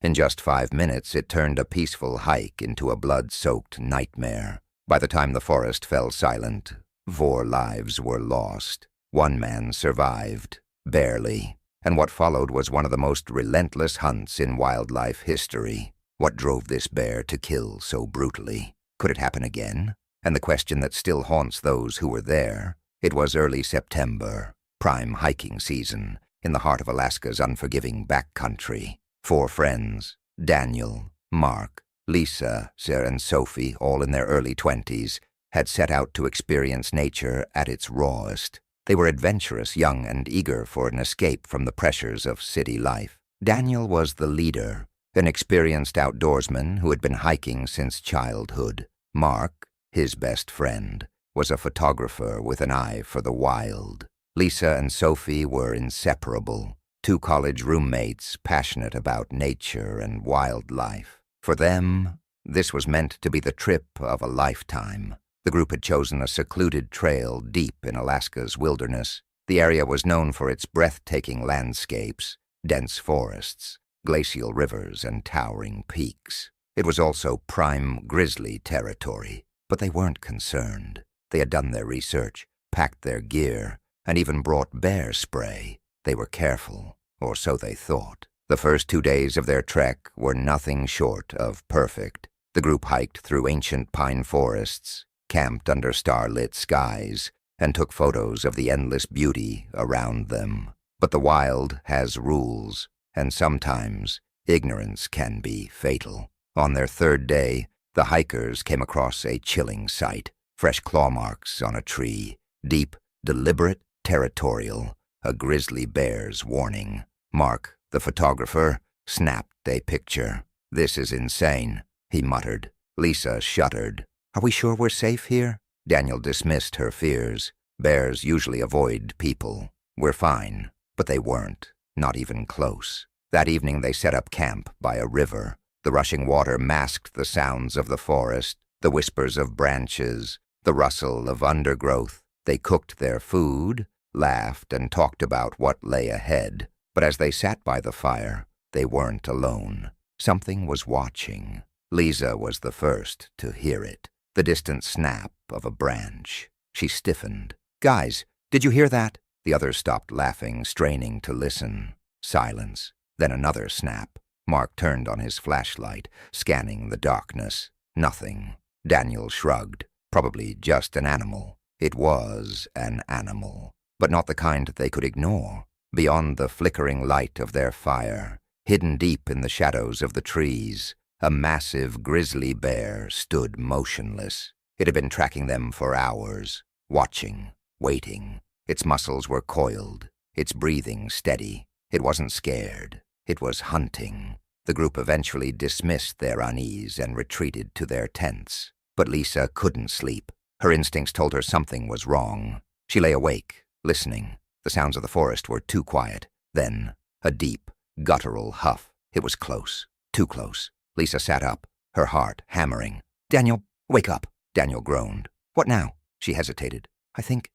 In just 5 minutes, it turned a peaceful hike into a blood-soaked nightmare. By the time the forest fell silent, 4 lives were lost. 1 man survived, barely, and what followed was one of the most relentless hunts in wildlife history. What drove this bear to kill so brutally? Could it happen again? And the question that still haunts those who were there. It was early September, prime hiking season, in the heart of Alaska's unforgiving backcountry. 4 friends, Daniel, Mark, Lisa, Sarah, and Sophie, all in their early 20s, had set out to experience nature at its rawest. They were adventurous, young, and eager for an escape from the pressures of city life. Daniel was the leader, an experienced outdoorsman who had been hiking since childhood. Mark, his best friend, was a photographer with an eye for the wild. Lisa and Sophie were inseparable, 2 college roommates passionate about nature and wildlife. For them, this was meant to be the trip of a lifetime. The group had chosen a secluded trail deep in Alaska's wilderness. The area was known for its breathtaking landscapes, dense forests, glacial rivers, and towering peaks. It was also prime grizzly territory, but they weren't concerned. They had done their research, packed their gear, and even brought bear spray. They were careful, or so they thought. The first 2 days of their trek were nothing short of perfect. The group hiked through ancient pine forests, camped under starlit skies, and took photos of the endless beauty around them. But the wild has rules, and sometimes ignorance can be fatal. On their 3rd day, the hikers came across a chilling sight. Fresh claw marks on a tree, deep, deliberate, territorial, a grizzly bear's warning. Mark, the photographer, snapped a picture. "This is insane," he muttered. Lisa shuddered. "Are we sure we're safe here?" Daniel dismissed her fears. Bears usually avoid people. "We're fine." But they weren't, not even close. That evening they set up camp by a river. The rushing water masked the sounds of the forest, the whispers of branches, the rustle of undergrowth. They cooked their food, laughed, and talked about what lay ahead. But as they sat by the fire, they weren't alone. Something was watching. Lisa was the first to hear it. The distant snap of a branch. She stiffened. "Guys, did you hear that?" The others stopped laughing, straining to listen. Silence. Then another snap. Mark turned on his flashlight, scanning the darkness. Nothing. Daniel shrugged. Probably just an animal. It was an animal, but not the kind they could ignore. Beyond the flickering light of their fire, hidden deep in the shadows of the trees, a massive grizzly bear stood motionless. It had been tracking them for hours, watching, waiting. Its muscles were coiled, its breathing steady. It wasn't scared. It was hunting. The group eventually dismissed their unease and retreated to their tents. But Lisa couldn't sleep. Her instincts told her something was wrong. She lay awake, listening. The sounds of the forest were too quiet. Then, a deep, guttural huff. It was close. Too close. Lisa sat up, her heart hammering. "Daniel, wake up!" Daniel groaned. "What now?" She hesitated. I think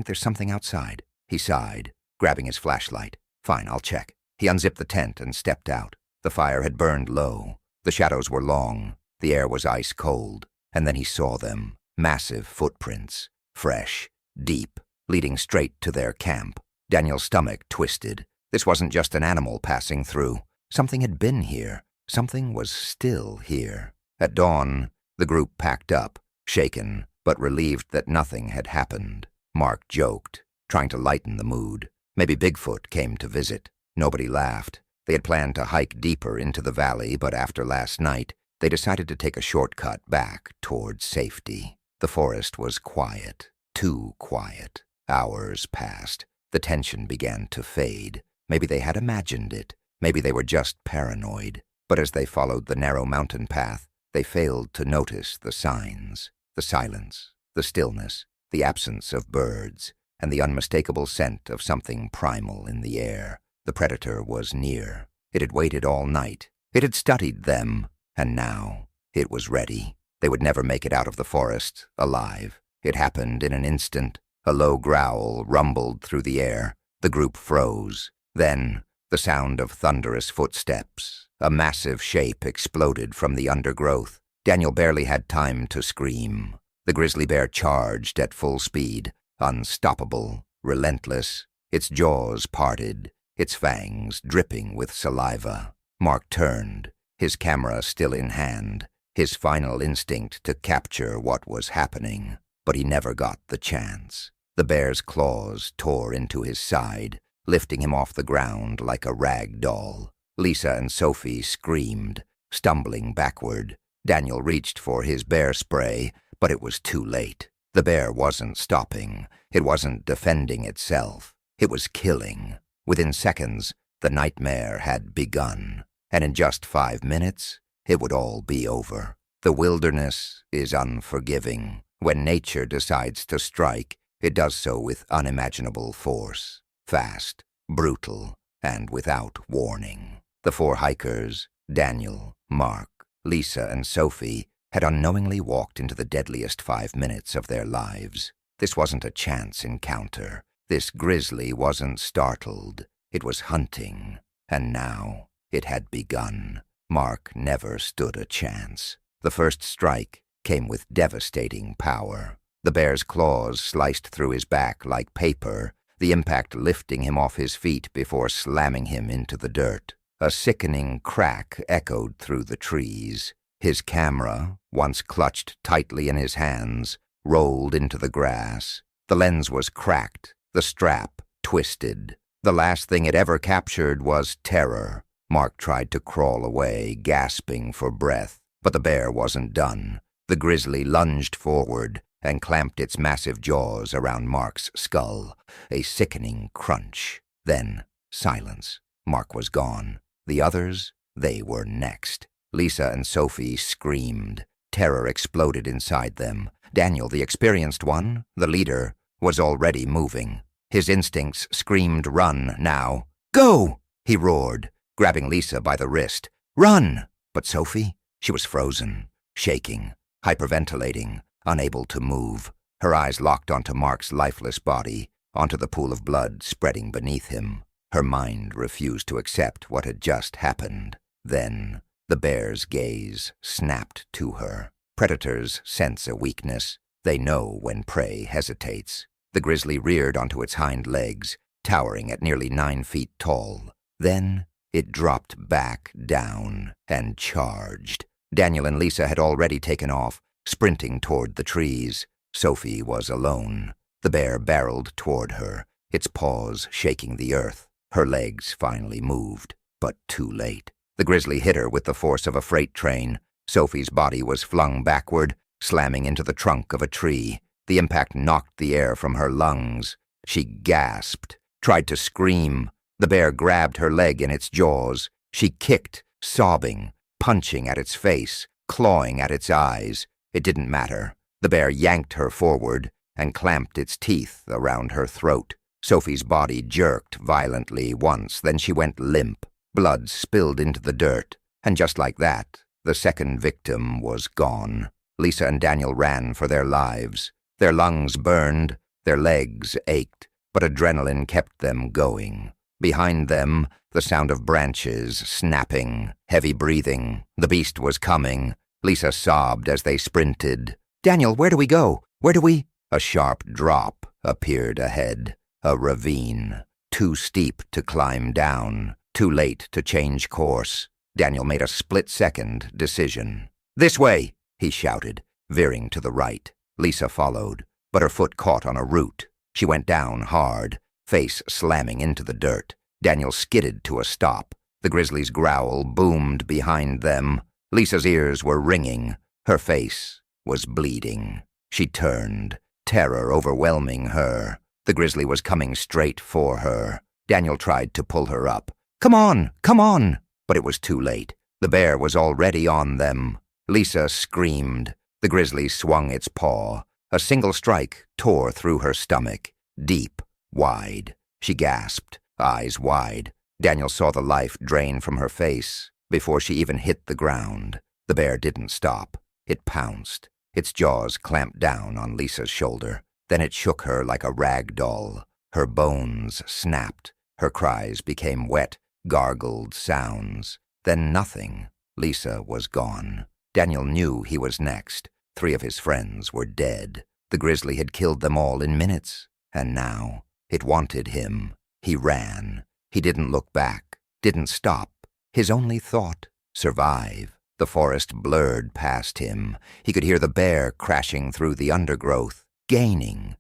there's something outside." He sighed, grabbing his flashlight. "Fine, I'll check." He unzipped the tent and stepped out. The fire had burned low. The shadows were long. The air was ice cold. And then he saw them. Massive footprints. Fresh, deep, leading straight to their camp. Daniel's stomach twisted. This wasn't just an animal passing through. Something had been here. Something was still here. At dawn, the group packed up, shaken, but relieved that nothing had happened. Mark joked, trying to lighten the mood. Maybe Bigfoot came to visit. Nobody laughed. They had planned to hike deeper into the valley, but after last night, they decided to take a shortcut back towards safety. The forest was quiet, too quiet. Hours passed. The tension began to fade. Maybe they had imagined it. Maybe they were just paranoid. But as they followed the narrow mountain path, they failed to notice the signs. The silence, the stillness, the absence of birds, and the unmistakable scent of something primal in the air. The predator was near. It had waited all night. It had studied them, and now it was ready. They would never make it out of the forest alive. It happened in an instant. A low growl rumbled through the air. The group froze. Then, The sound of thunderous footsteps. A massive shape exploded from the undergrowth. Daniel barely had time to scream. The grizzly bear charged at full speed, unstoppable, relentless, its jaws parted, its fangs dripping with saliva. Mark turned, his camera still in hand, his final instinct to capture what was happening. But he never got the chance. The bear's claws tore into his side, lifting him off the ground like a rag doll. Lisa and Sophie screamed, stumbling backward. Daniel reached for his bear spray, but it was too late. The bear wasn't stopping. It wasn't defending itself. It was killing. Within seconds, the nightmare had begun. And in just 5 minutes, it would all be over. The wilderness is unforgiving. When nature decides to strike, it does so with unimaginable force. Fast, brutal, and without warning. The 4 hikers, Daniel, Mark, Lisa, and Sophie, had unknowingly walked into the deadliest 5 minutes of their lives. This wasn't a chance encounter. This grizzly wasn't startled. It was hunting. And now it had begun. Mark never stood a chance. The first strike came with devastating power. The bear's claws sliced through his back like paper, the impact lifting him off his feet before slamming him into the dirt. A sickening crack echoed through the trees. His camera, once clutched tightly in his hands, rolled into the grass. The lens was cracked, the strap twisted. The last thing it ever captured was terror. Mark tried to crawl away, gasping for breath, but the bear wasn't done. The grizzly lunged forward and clamped its massive jaws around Mark's skull. A sickening crunch. Then silence. Mark was gone. The others, they were next. Lisa and Sophie screamed. Terror exploded inside them. Daniel, the experienced one, the leader, was already moving. His instincts screamed run now. "Go!" he roared, grabbing Lisa by the wrist. "Run!" But Sophie, she was frozen, shaking, hyperventilating, unable to move. Her eyes locked onto Mark's lifeless body, onto the pool of blood spreading beneath him. Her mind refused to accept what had just happened. Then the bear's gaze snapped to her. Predators sense a weakness. They know when prey hesitates. The grizzly reared onto its hind legs, towering at nearly 9 feet tall. Then it dropped back down and charged. Daniel and Lisa had already taken off, sprinting toward the trees. Sophie was alone. The bear barreled toward her, its paws shaking the earth. Her legs finally moved, but too late. The grizzly hit her with the force of a freight train. Sophie's body was flung backward, slamming into the trunk of a tree. The impact knocked the air from her lungs. She gasped, tried to scream. The bear grabbed her leg in its jaws. She kicked, sobbing, punching at its face, clawing at its eyes. It didn't matter. The bear yanked her forward and clamped its teeth around her throat. Sophie's body jerked violently once, then she went limp. Blood spilled into the dirt, and just like that, the second victim was gone. Lisa and Daniel ran for their lives. Their lungs burned, their legs ached, but adrenaline kept them going. Behind them, the sound of branches snapping, heavy breathing. The beast was coming. Lisa sobbed as they sprinted. "Daniel, where do we go? Where do we—" A sharp drop appeared ahead. A ravine. Too steep to climb down. Too late to change course. Daniel made a split-second decision. "This way!" he shouted, veering to the right. Lisa followed, but her foot caught on a root. She went down hard, face slamming into the dirt. Daniel skidded to a stop. The grizzly's growl boomed behind them. Lisa's ears were ringing. Her face was bleeding. She turned, terror overwhelming her. The grizzly was coming straight for her. Daniel tried to pull her up. Come on! Come on!" But it was too late. The bear was already on them. Lisa screamed. The grizzly swung its paw. A single strike tore through her stomach, deep, wide. She gasped, eyes wide. Daniel saw the life drain from her face before she even hit the ground. The bear didn't stop. It pounced. Its jaws clamped down on Lisa's shoulder. Then it shook her like a rag doll. Her bones snapped. Her cries became wet, gargled sounds. Then nothing. Lisa was gone. Daniel knew he was next. 3 of his friends were dead. The grizzly had killed them all in minutes. And now, it wanted him. He ran. He didn't look back, didn't stop. His only thought, survive. The forest blurred past him. He could hear the bear crashing through the undergrowth, gaining.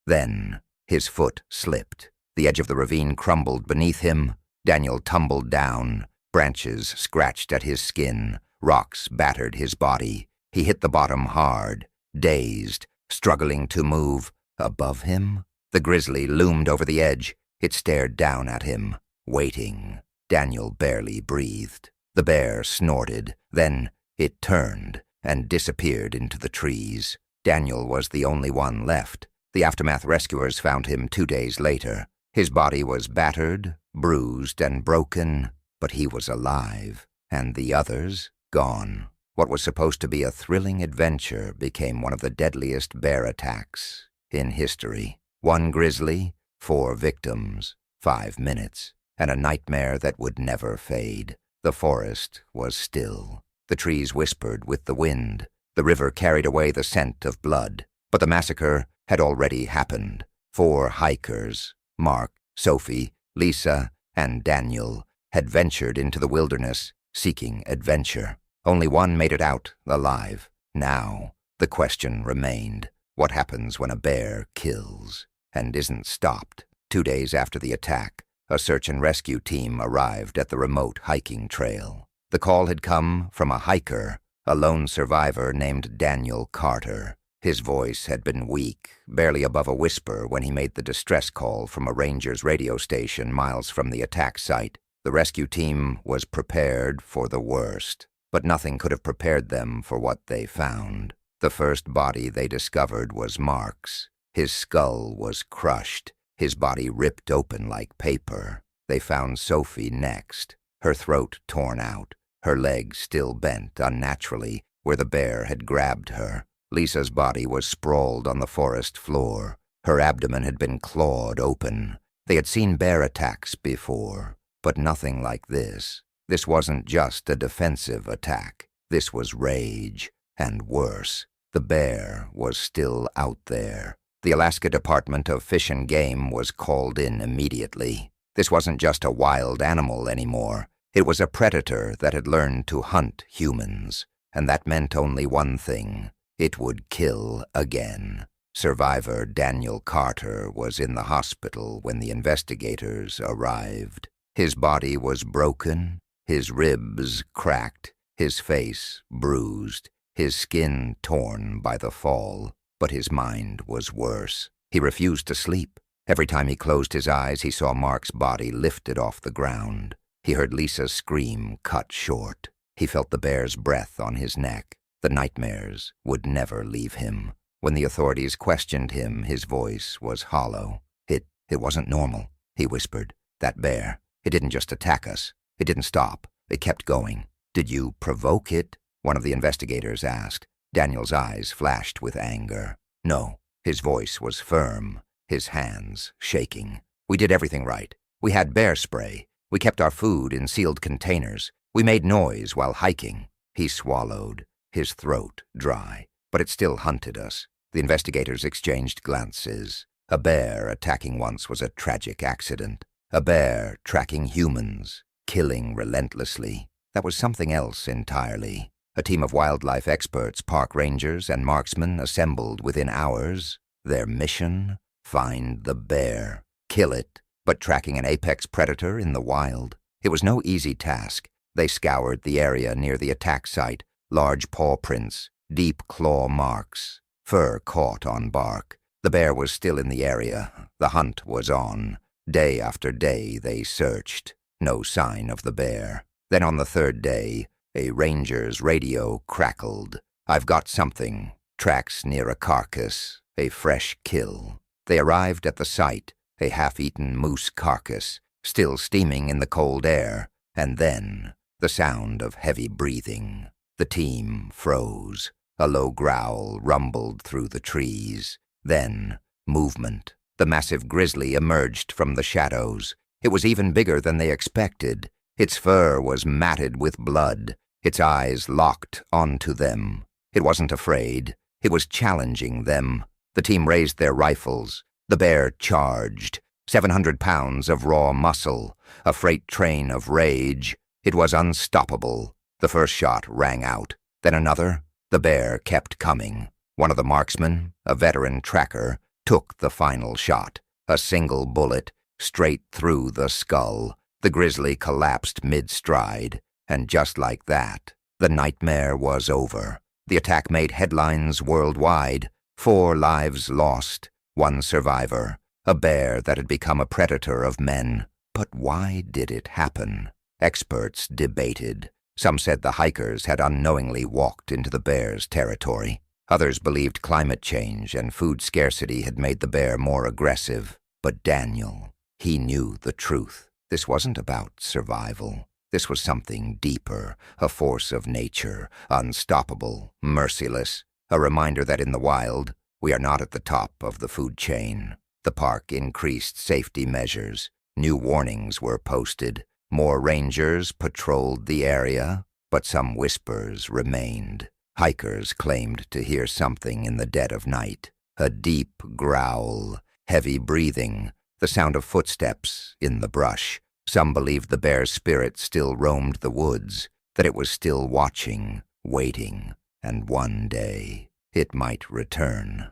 Then his foot slipped. The edge of the ravine crumbled beneath him. Daniel tumbled down. Branches scratched at his skin. Rocks battered his body. He hit the bottom hard, dazed, struggling to move. Above him, the grizzly loomed over the edge. It stared down at him, waiting. Daniel barely breathed. The bear snorted. Then it turned and disappeared into the trees. Daniel was the only one left. The aftermath rescuers found him 2 days later. His body was battered, bruised, and broken, but he was alive, and the others gone. What was supposed to be a thrilling adventure became one of the deadliest bear attacks in history. 1 grizzly, 4 victims, 5 minutes, and a nightmare that would never fade. The forest was still. The trees whispered with the wind. The river carried away the scent of blood. But the massacre had already happened. 4 hikers, Mark, Sophie, Lisa, and Daniel, had ventured into the wilderness, seeking adventure. Only one made it out alive. Now, the question remained, what happens when a bear kills and isn't stopped? 2 days after the attack, a search and rescue team arrived at the remote hiking trail. The call had come from a hiker, a lone survivor named Daniel Carter. His voice had been weak, barely above a whisper when he made the distress call from a ranger's radio station miles from the attack site. The rescue team was prepared for the worst, but nothing could have prepared them for what they found. The first body they discovered was Mark's. His skull was crushed, his body ripped open like paper. They found Sophie next, her throat torn out, her leg still bent unnaturally where the bear had grabbed her. Lisa's body was sprawled on the forest floor. Her abdomen had been clawed open. They had seen bear attacks before, but nothing like this. This wasn't just a defensive attack. This was rage, and worse. The bear was still out there. The Alaska Department of Fish and Game was called in immediately. This wasn't just a wild animal anymore. It was a predator that had learned to hunt humans, and that meant only one thing. It would kill again. Survivor Daniel Carter was in the hospital when the investigators arrived. His body was broken, his ribs cracked, his face bruised, his skin torn by the fall. But his mind was worse. He refused to sleep. Every time he closed his eyes, he saw Mark's body lifted off the ground. He heard Lisa's scream cut short. He felt the bear's breath on his neck. The nightmares would never leave him. When the authorities questioned him, his voice was hollow. It wasn't normal, he whispered. That bear, it didn't just attack us. It didn't stop. It kept going. Did you provoke it? One of the investigators asked. Daniel's eyes flashed with anger. No, his voice was firm, his hands shaking. We did everything right. We had bear spray. We kept our food in sealed containers. We made noise while hiking. He swallowed, his throat dry, but it still hunted us. The investigators exchanged glances. A bear attacking once was a tragic accident. A bear tracking humans, killing relentlessly. That was something else entirely. A team of wildlife experts, park rangers, and marksmen assembled within hours. Their mission? Find the bear. Kill it, but tracking an apex predator in the wild. It was no easy task. They scoured the area near the attack site. Large paw prints, deep claw marks, fur caught on bark. The bear was still in the area. The hunt was on. Day after day they searched. No sign of the bear. Then on the 3rd day, a ranger's radio crackled. I've got something. Tracks near a carcass. A fresh kill. They arrived at the site, a half-eaten moose carcass, still steaming in the cold air, and then the sound of heavy breathing. The team froze. A low growl rumbled through the trees. Then, movement. The massive grizzly emerged from the shadows. It was even bigger than they expected. Its fur was matted with blood, its eyes locked onto them. It wasn't afraid. It was challenging them. The team raised their rifles. The bear charged. 700 pounds of raw muscle, a freight train of rage. It was unstoppable. The first shot rang out. Then another. The bear kept coming. One of the marksmen, a veteran tracker, took the final shot. A single bullet, straight through the skull. The grizzly collapsed mid-stride. And just like that, the nightmare was over. The attack made headlines worldwide. 4 lives lost, 1 survivor. A bear that had become a predator of men. But why did it happen? Experts debated. Some said the hikers had unknowingly walked into the bear's territory. Others believed climate change and food scarcity had made the bear more aggressive. But Daniel, he knew the truth. This wasn't about survival. This was something deeper, a force of nature, unstoppable, merciless, a reminder that in the wild, we are not at the top of the food chain. The park increased safety measures. New warnings were posted. More rangers patrolled the area, but some whispers remained. Hikers claimed to hear something in the dead of night. A deep growl, heavy breathing, the sound of footsteps in the brush. Some believed the bear's spirit still roamed the woods, that it was still watching, waiting, and one day it might return.